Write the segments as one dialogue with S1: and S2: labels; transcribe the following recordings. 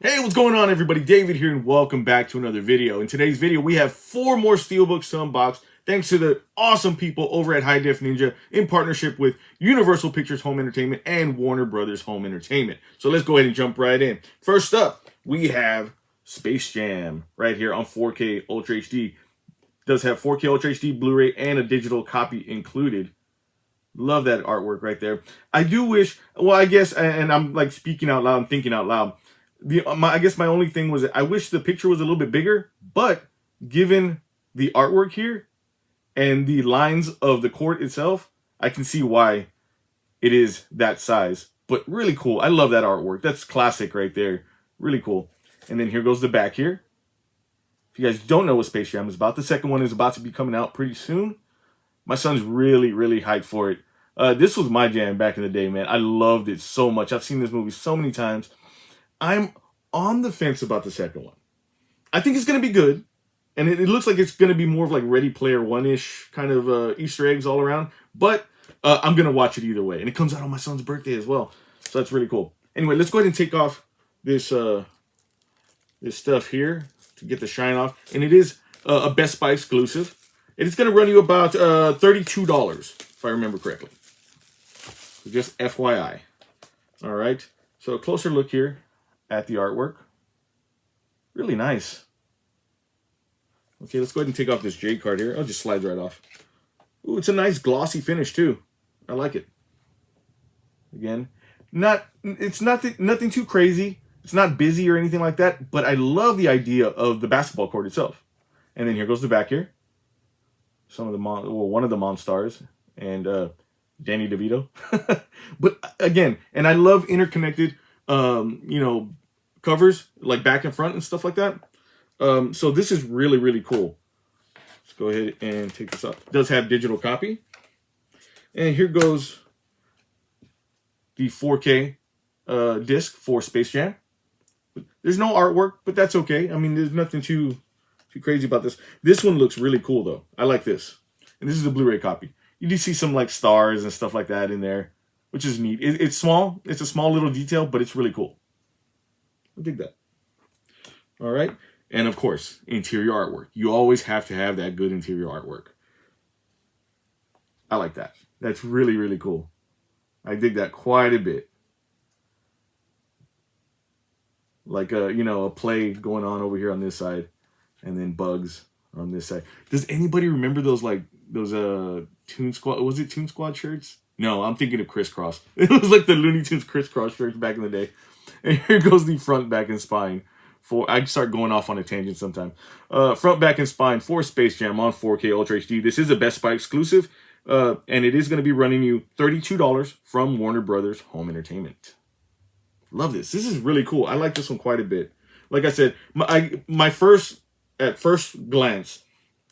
S1: Hey, what's going on, everybody? David here, and welcome back to another video. In today's video, we have 4 more Steelbooks to unbox, thanks to the awesome people over at High Def Ninja in partnership with Universal Pictures Home Entertainment and Warner Brothers Home Entertainment. So let's go ahead and jump right in. First up, we have Space Jam right here on 4K Ultra HD. Does have 4K Ultra HD, Blu-ray, and a digital copy included. Love that artwork right there. I do wish, well, I guess, and I'm like speaking out loud, I'm thinking out loud. I guess my only thing was I wish the picture was a little bit bigger, but given the artwork here and the lines of the court itself, I can see why it is that size. But really cool. I love that artwork. That's classic right there. Really cool. And then here goes the back here. If you guys don't know what Space Jam is about, the second one is about to be coming out pretty soon. My son's really hyped for it. This was my jam back in the day, man. I loved it so much. I've seen this movie so many times. I'm on the fence about the second one. I think it's going to be good. And it looks like it's going to be more of like Ready Player One-ish kind of Easter eggs all around. But I'm going to watch it either way. And it comes out on my son's birthday as well. So that's really cool. Anyway, let's go ahead and take off this this stuff here to get the shine off. And it is a Best Buy exclusive. And it's going to run you about $32, if I remember correctly. So just FYI. All right. So a closer look here at the artwork. Really nice. Okay, let's go ahead and take off this J card here. I'll just slide right off. Ooh, it's a nice glossy finish too. I like it. Again, it's nothing too crazy. It's not busy or anything like that, but I love the idea of the basketball court itself. And then here goes the back here. Some of the one of the Monstars and Danny DeVito. But again, and I love interconnected covers like back and front and stuff like that. So this is really cool. Let's go ahead and take this off. It does have digital copy. And here goes the 4K disc for Space Jam. There's no artwork, but that's okay. I mean, there's nothing too crazy about this. This one looks really cool though. I like this. And this is the Blu-ray copy. You do see some like stars and stuff like that in there, which is neat. It's small. It's a small little detail, but it's really cool. I dig that. All right. And of course, interior artwork. You always have to have that good interior artwork. I like that. That's really cool. I dig that quite a bit. Like a play going on over here on this side, and then bugs on this side. Does anybody remember those Toon Squad? Was it Toon Squad shirts? No, I'm thinking of Crisscross. It was like the Looney Tunes Crisscross shirts back in the day. And here goes the front, back, and spine. I start going off on a tangent sometime. Front, back, and spine for Space Jam on 4K Ultra HD. This is a Best Buy exclusive, and it is going to be running you $32 from Warner Brothers Home Entertainment. Love this. This is really cool. I like this one quite a bit. Like I said, at first glance,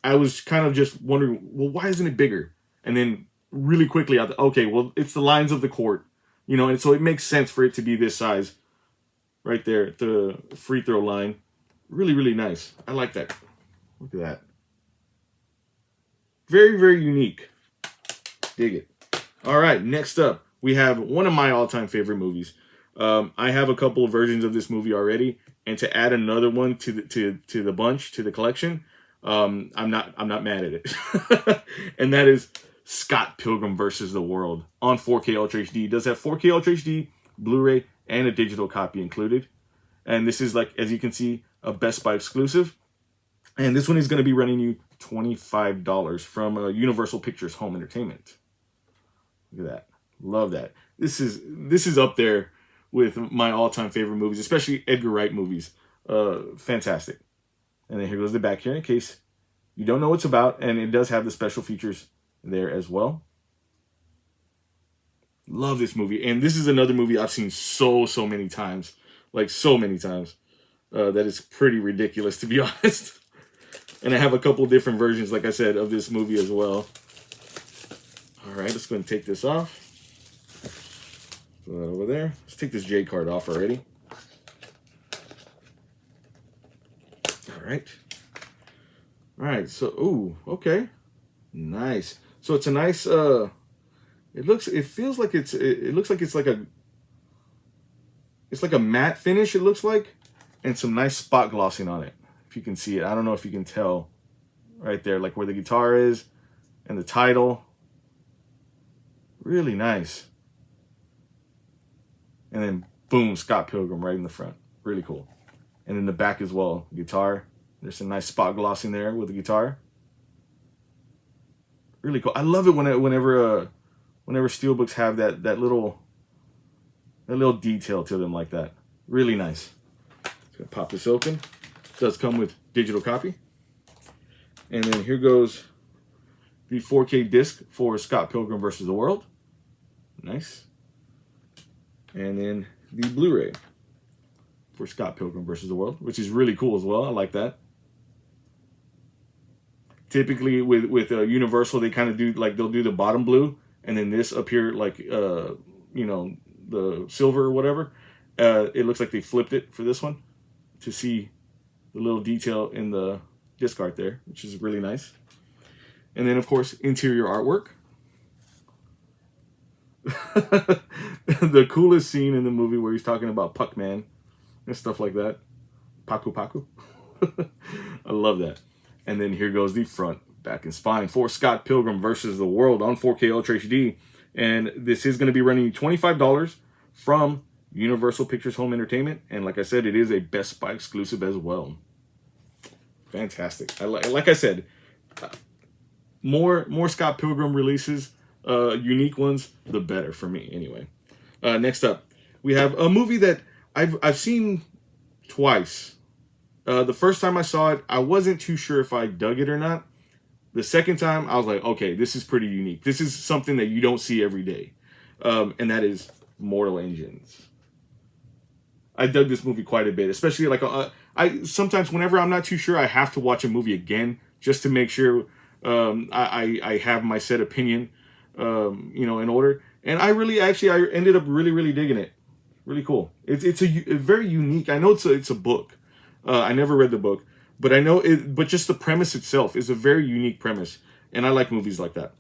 S1: I was kind of just wondering, well, why isn't it bigger? And then really quickly, I thought, okay, well, it's the lines of the court, and so it makes sense for it to be this size right there at the free throw line. Really nice. I like that. Look at that. Very unique. Dig it. All right, next up, we have one of my all-time favorite movies. I have a couple of versions of this movie already, and to add another one to the bunch, to the collection, I'm not mad at it. And that is Scott Pilgrim versus the World on 4K Ultra HD. It does have 4K Ultra HD, Blu-ray, and a digital copy included. And this is, like, as you can see, a Best Buy exclusive. And this one is going to be running you $25 from Universal Pictures Home Entertainment. Look at that. Love that. This is up there with my all-time favorite movies, especially Edgar Wright movies. Fantastic. And then here goes the back here in case you don't know what it's about. And it does have the special features there as well. Love this movie. And this is another movie I've seen so many times. Like, so many times. That is pretty ridiculous, to be honest. And I have a couple different versions, like I said, of this movie as well. All right, let's go and take this off. Put that over there. Let's take this J card off already. All right. So, ooh, okay. Nice. So it's a nice, it feels like it's like a matte finish, it looks like. and some nice spot glossing on it. If you can see it. I don't know if you can tell right there, like where the guitar is and the title. Really nice. And then boom, Scott Pilgrim right in the front. Really cool. And in the back as well, guitar. There's some nice spot glossing there with the guitar. Really cool. I love it whenever Steelbooks have that little detail to them like that. Really nice. Just gonna pop this open. It does come with digital copy. And then here goes the 4K disc for Scott Pilgrim versus the World. Nice. And then the Blu-ray for Scott Pilgrim versus the World, which is really cool as well. I like that. Typically with Universal, they kind of do like they'll do the bottom blue, and then this up here like the silver or whatever. It looks like they flipped it for this one to see the little detail in the disc art there, which is really nice. And then of course interior artwork. The coolest scene in the movie where he's talking about Puckman and stuff like that. Paku Paku. I love that. And then here goes the front, back, and spine for Scott Pilgrim versus the World on 4K Ultra HD. And this is going to be running $25 from Universal Pictures Home Entertainment. And like I said, it is a Best Buy exclusive as well. Fantastic. Like I said, more Scott Pilgrim releases, unique ones, the better for me anyway. Next up, we have a movie that I've seen twice. The first time I saw it, I wasn't too sure if I dug it or not. The second time, I was like, okay, this is pretty unique. This is something that you don't see every day. And that is Mortal Engines. I dug this movie quite a bit, especially like I sometimes whenever I'm not too sure, I have to watch a movie again just to make sure I have my set opinion, in order. And I ended up really digging it. Really cool. It's a very unique. I know it's a book. I never read the book, but I know it. But just the premise itself is a very unique premise, and I like movies like that.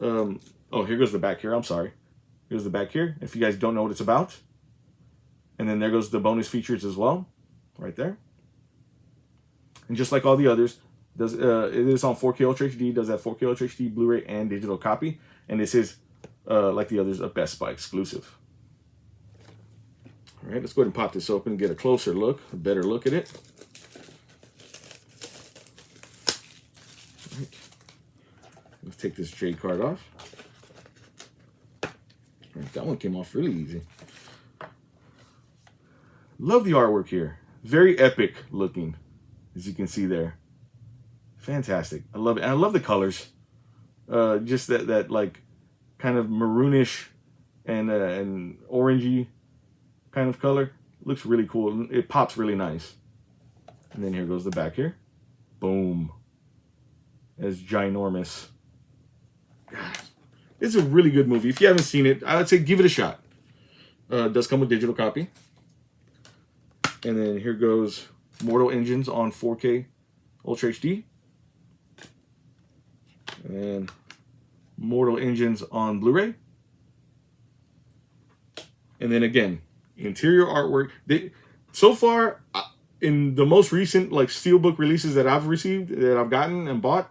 S1: Oh, here goes the back here. I'm sorry. Here's the back here. If you guys don't know what it's about, and then there goes the bonus features as well, right there. And just like all the others, it is on 4K Ultra HD. Does have 4K Ultra HD, Blu-ray, and digital copy. And this is like the others, a Best Buy exclusive. All right, let's go ahead and pop this open and get a closer look, a better look at it. All right. Let's take this J card off. All right, that one came off really easy. Love the artwork here. Very epic looking, as you can see there. Fantastic. I love it. And I love the colors. Just that like kind of maroonish and orangey kind of color. Looks really cool. It pops really nice. And then here goes the back here. Boom. It's ginormous. God, it's a really good movie. If you haven't seen it, I would say give it a shot. It does come with digital copy. And then here goes Mortal Engines on 4K Ultra HD. And Mortal Engines on Blu-ray. And then again, interior artwork. So far, in the most recent like Steelbook releases that I've received, that I've gotten and bought,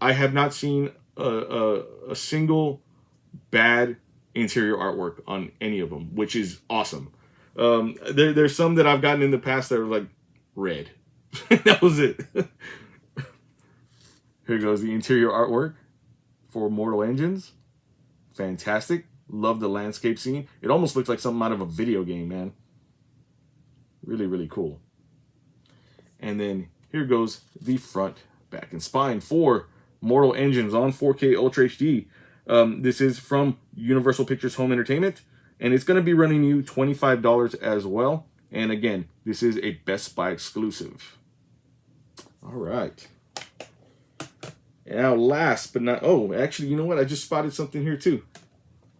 S1: I have not seen a single bad interior artwork on any of them, which is awesome. There's some that I've gotten in the past that were like red. That was it. Here goes the interior artwork for Mortal Engines. Fantastic. Love the landscape scene. It almost looks like something out of a video game, man. Really cool. And then here goes the front, back, and spine for Mortal Engines on 4K Ultra HD. This is from Universal Pictures Home Entertainment, and it's going to be running you $25 as well. And again, this is a Best Buy exclusive. All right. Now, last but not... Oh, actually, you know what? I just spotted something here, too.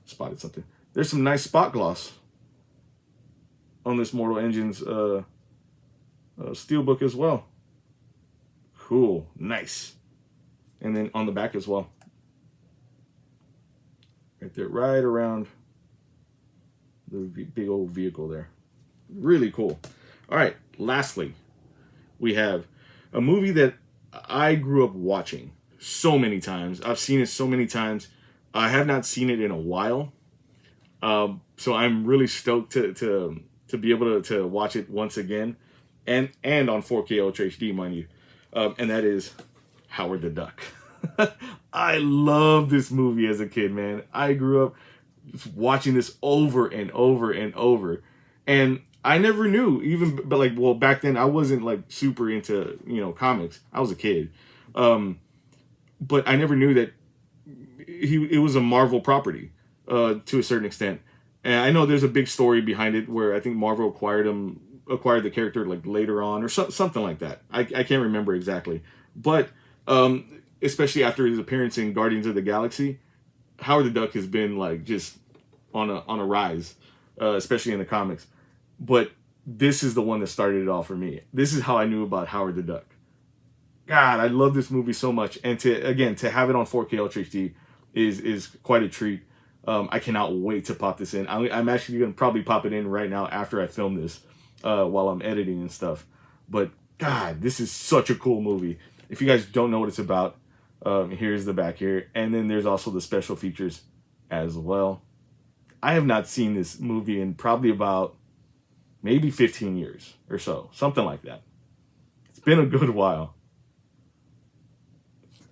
S1: Spotted something. There's some nice spot gloss on this Mortal Engines Steelbook as well. Cool. Nice. And then on the back as well. Right there, right around the big old vehicle there. Really cool. All right, lastly, we have a movie that I grew up watching so many times. I've seen it so many times. I have not seen it in a while. So I'm really stoked to be able to watch it once again, and on 4K Ultra HD, mind you. And that is Howard the Duck. I love this movie as a kid, man. I grew up watching this over and over and over, and I never knew, but like, well, back then I wasn't like super into, comics. I was a kid. But I never knew that it was a Marvel property, to a certain extent. And I know there's a big story behind it where I think Marvel acquired the character like later on or something like that. I can't remember exactly. But especially after his appearance in Guardians of the Galaxy, Howard the Duck has been like just on a rise, especially in the comics. But this is the one that started it all for me. This is how I knew about Howard the Duck. God, I love this movie so much, and to have it on 4K Ultra HD is quite a treat. I cannot wait to pop this in. I'm actually gonna probably pop it in right now after I film this, while I'm editing and stuff. But God, this is such a cool movie. If you guys don't know what it's about, here's the back here, and then there's also the special features as well. I have not seen this movie in probably about maybe 15 years or so, something like that. It's been a good while.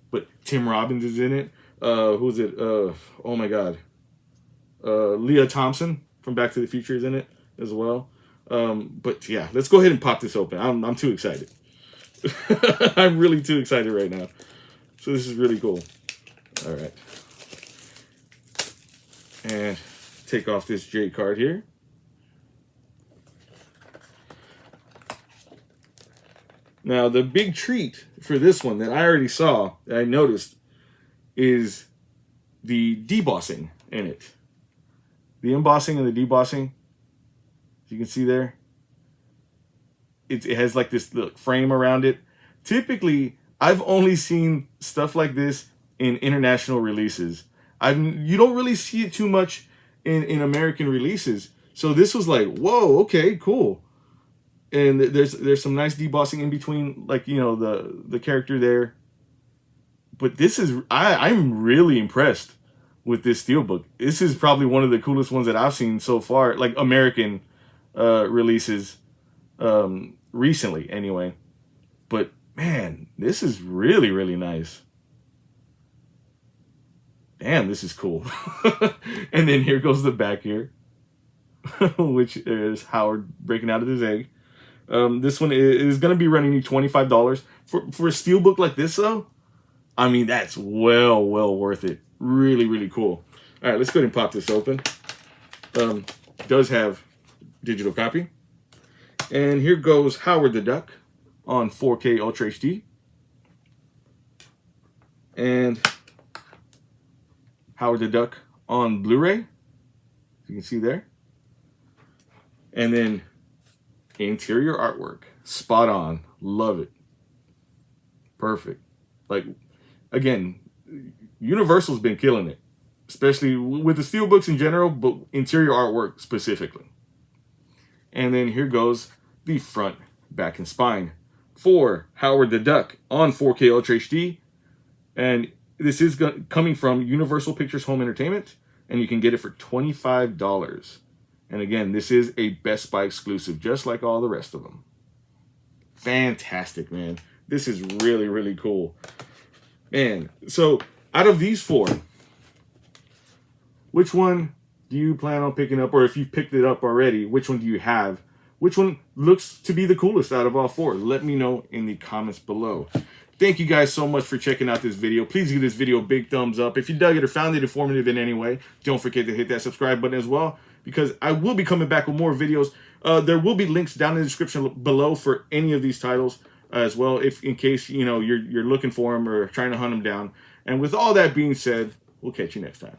S1: But Tim Robbins is in it. Who's it? Oh my God. Leah Thompson from Back to the Future is in it as well. But yeah, let's go ahead and pop this open. I'm too excited. I'm really too excited right now. So this is really cool. All right. And take off this J card here. Now, the big treat for this one that I already saw, that I noticed, is the debossing in it. The embossing and the debossing, as you can see there, it has like this little frame around it. Typically, I've only seen stuff like this in international releases. You don't really see it too much in American releases. So this was like, whoa, okay, cool. And there's some nice debossing in between, like, the character there. But this is, I'm really impressed with this Steelbook. This is probably one of the coolest ones that I've seen so far, like American releases, recently anyway. But man, this is really, really nice. Damn, this is cool. And then here goes the back here, which is Howard breaking out of his egg. This one is going to be running you $25 for a Steelbook like this, though. I mean, that's well worth it. Really, really cool. All right, let's go ahead and pop this open. Does have digital copy, and here goes Howard the Duck on 4K Ultra HD, and Howard the Duck on Blu-ray. You can see there, and then interior artwork, spot on. Love it. Perfect. Like, again, Universal's been killing it, especially with the Steelbooks in general, but interior artwork specifically. And then here goes the front, back, and spine for Howard the Duck on 4K Ultra HD. And this is coming from Universal Pictures Home Entertainment, and you can get it for $25. And again, this is a Best Buy exclusive, just like all the rest of them. Fantastic, man. This is really, really cool. Man, so out of these four, which one do you plan on picking up? Or if you've picked it up already, which one do you have? Which one looks to be the coolest out of all four? Let me know in the comments below. Thank you guys so much for checking out this video. Please give this video a big thumbs up. If you dug it or found it informative in any way, don't forget to hit that subscribe button as well, because I will be coming back with more videos. There will be links down in the description below for any of these titles as well, if in case you're looking for them or trying to hunt them down. And with all that being said, we'll catch you next time.